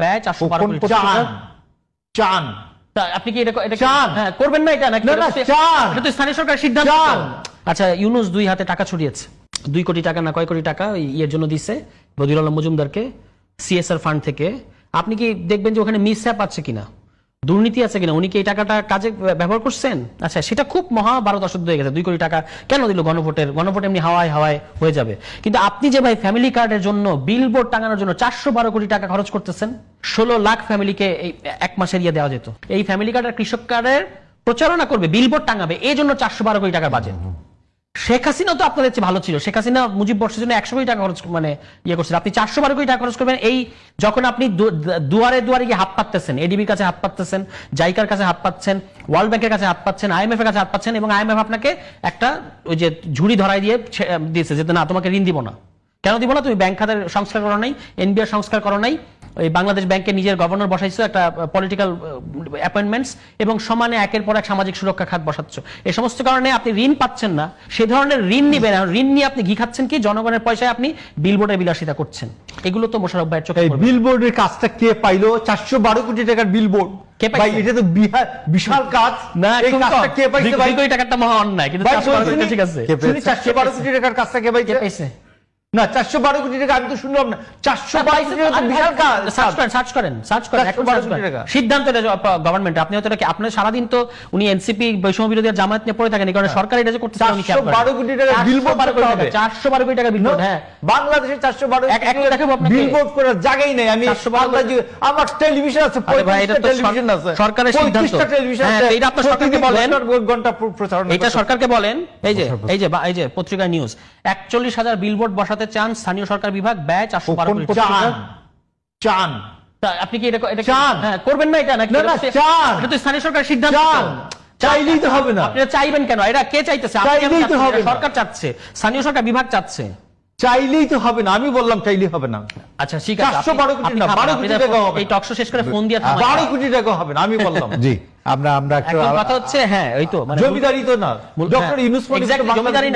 ব্যয় 412 কোটি টাকা চান আপনি কি এটা চান? হ্যাঁ করবেন না এটা নাকি না, চান। এটা তো স্থানীয় সরকারের সিদ্ধান্ত। চান। আচ্ছা ইউনূস দুই হাতে টাকা ছড়িয়েছে 2 কোটি টাকা না কয় কোটি টাকা ইয়ের জন্য দিছে বদিউল আলম মজুমদারকে সিএসআর ফান্ড থেকে। আপনি কি দেখবেন যে ওখানে মিসহ্যাপ আছে কিনা, দুর্নীতি আছে কিনা, উনি কি এই টাকাটা কাজে ব্যবহার করছেন? আচ্ছা সেটা খুব মহাভারত অশুদ্ধ হয়ে গেছে। 2 কোটি টাকা কেন দিল গণভোট এমনি হাওয়ায় হাওয়ায় হয়ে যাবে। কিন্তু আপনি যে ভাই ফ্যামিলি কার্ডের জন্য বিলবোর্ড টাঙানোর জন্য 412 কোটি টাকা খরচ করতেছেন, 16 লাখ ফ্যামিলিকে এই এক মাসের ইয়ে দেওয়া যেত। এই ফ্যামিলি কার্ড আর কৃষক কার্ডের প্রচারণা করবে, বিলবোর্ড টাঙাবে, এই জন্য 412 কোটি টাকার বাজেট। শেখ হাসিনা তো আপনাদের চেয়ে ভালো ছিল। শেখ হাসিনা মুজিব বর্ষের জন্য 100 কোটি টাকা খরচ ইয়ে করছেন, আপনি 412 কোটি টাকা খরচ করবেন। এই যখন আপনি দুয়ারে দুয়ারে গিয়ে হাত পাততেছেন, এডিবির কাছে হাত পাততেছেন, জাইকার কাছে হাত পাচ্ছেন, ওয়ার্ল্ড ব্যাংকের কাছে হাত পাচ্ছেন, আইএমএফ এর কাছে হাত পাচ্ছেন, এবং আইএমএফ আপনাকে একটা ওই যে ঝুড়ি ধরাই দিয়ে দিয়েছে যে না তোমাকে ঋণ দিব না। কেন দিব না? তুমি ব্যাংক খাতের সংস্কার করো নাই, এনবিআর সংস্কার করো নাই, ওই বাংলাদেশ ব্যাংকে নিজের গভর্নর বসাইছো, একটা পলিটিক্যাল অ্যাপয়েন্টমেন্টস, এবং সমানে একের পর এক সামাজিক সুরক্ষা খাত বসাচ্ছ। এই সমস্ত কারণে আপনি ঋণ পাচ্ছেন না, সে ধরনের ঋণ নিবেন। ঋণ নিয়ে আপনি ঘি খাচ্ছেন কি? জনগণের পয়সায় আপনি বিলবোর্ডের বিলাসিতা করছেন। এগুলো তো মোশাররফ ভাইয়ের চোখে পড়বে। বিলবোর্ডের কাজটা কে পাইলো? 412 কোটি টাকার বিলবোর্ড কে পাইছে? ভাই এটা তো বিশাল কাজ। না এই কাজটা কে পাইছে ভাই? 2 কোটি টাকাটা মহা অন্যায়, কিন্তু 412 কোটি ঠিক আছে। 412 কোটি টাকার কাজটা কে পাইছে? না 412 কোটি টাকা আমি তো শুনলাম না। 412 কোটি টাকা তো বিশাল কাজ। সার্চ করেন সিদ্ধান্ত গভর্নমেন্ট। আপনি হয়তো আপনার সারাদিন তো উনি এনসিপি বৈষম্য বিরোধী জামায়াত নিয়ে পড়ে থাকেন, এই কারণে সরকার এটা যে করতেছে 412 কোটি টাকা বিলবোর্ড করতে হবে। 412 কোটি টাকা বিলবোর্ড। হ্যাঁ বাংলাদেশে 412 একটা দেখাবো আপনাকে, বিলবোর্ড করার জায়গাই নেই। আমি আমার টেলিভিশন আছে, ভাই এটা তো টেলিভিশন আছে, সরকারের সিদ্ধান্ত। হ্যাঁ এটা আপনার সরকারকে বলেন, ঘন্টা প্রচারণা, এটা সরকারকে বলেন। এই যে পত্রিকা নিউজ 41,000 বিলবোর্ড বসাতে চান স্থানীয় সরকার বিভাগ, ব্যয় 412 কোটি টাকা। চান আপনি কি এটা চান? হ্যাঁ করবেন না এটা নাকি চান? এটা তো স্থানীয় সরকারের সিদ্ধান্ত। চাইলেই তো হবে না। আপনি চাইবেন কেন? এটা কে চাইতেছে? চাইলেই তো হবে না। সরকার চাচ্ছে, স্থানীয় সরকার বিভাগ চাচ্ছে। চাইলেই তো হবে না। আমি বললাম চাইলেই হবে না। আচ্ছা ঠিক আছে, 412 কোটি না, 12 কোটি টাকা হবে। এই টকশো শেষ করে ফোন দিয়ে থামাই। 12 কোটি টাকা হবে না, আমি বললাম। জি আমরা একটু এখন কথা হচ্ছে, হ্যাঁ ওই তো মানে জমিদারি তো না, ডক্টর ইউনূস জমিদারি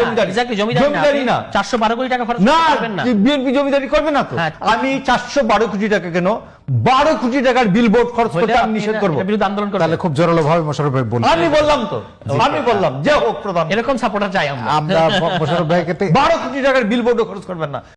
না 412 কোটি টাকা খরচ করবেন না। বিএনপি জমিদারি করবে না তো। আমি 412 কোটি টাকা কেন 12 কোটি টাকার বিলবোর্ড খরচ করতে আমি নিষেধ করব। বিরুদ্ধে আন্দোলন করতে তাহলে খুব জোরালো ভাবে মোশাররফ ভাই বললেন। আমি বললাম তো, আমি বললাম যে হোক প্রধান, এরকম সাপোর্টার চাই আমরা। আমরা মোশাররফ ভাইকে 12 কোটি টাকার বিলবোর্ড খরচ করবেন না।